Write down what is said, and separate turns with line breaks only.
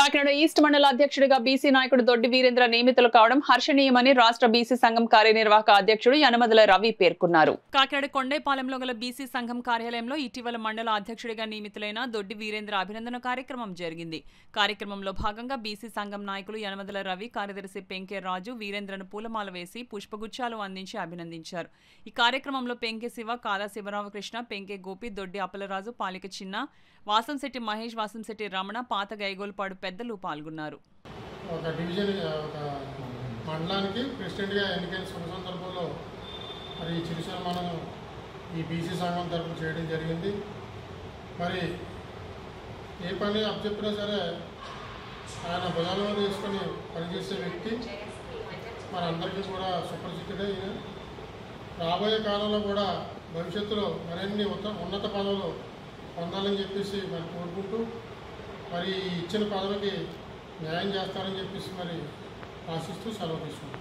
Kakinada east మండల అధ్యక్షుడిగా BC నాయకుడు దొడ్డి వీరేంద్ర నియమితులు కావడం హర్షణీయమని రాష్ట్ర బీసీ సంఘం కార్యనిర్వాహక అధ్యక్షుడు యనమదల రవి పేర్కొన్నారు. కాకినాడ కొండేపాలెంలో గల బీసీ సంఘం కార్యాలయంలో ఇటీవల మండల అధ్యక్షుడిగా నియమితులైన దొడ్డి వీరేంద్ర అభినందన కార్యక్రమం జరిగింది. కార్యక్రమంలో భాగంగా బీసీ సంఘం నాయకులు యనమదల రవి, కార్యదర్శి పెంకే రాజు వీరేంద్రను పూలమాల వేసి పుష్పగుచ్చాలు అందించి అభినందించారు. ఈ కార్యక్రమంలో పెంకే శివ, కాదా శివరామకృష్ణ, పెంకే గోపి, దొడ్డి అప్పలరాజు, పాలిక చిన్న, వాసంశెట్టి మహేష్, వాసంశెట్టి రమణ, పాత గైగోల్పాడు పెద్దలు పాల్గొన్నారు.
ఒక డివిజన్ ఒక మండలానికి ప్రెసిడెంట్గా ఎన్నికైన శుభ సందర్భంలో మరి చిరు సన్మానం ఈ బీసీ సంఘం తరఫున చేయడం జరిగింది. మరి ఏ పని అప్పచెప్పినా సరే ఆయన భుజాల తీసుకొని పనిచేసే వ్యక్తి మనందరికీ కూడా సుపరిచితుడే. రాబోయే కాలంలో కూడా భవిష్యత్తులో మరిన్ని ఉన్నత పదవులు పొందాలని చెప్పేసి మరి కోరుకుంటూ మరి ఇచ్చిన పదవికి న్యాయం చేస్తారని చెప్పేసి మరి ఆశిస్తూ సెలవు తీసుకుంటాం.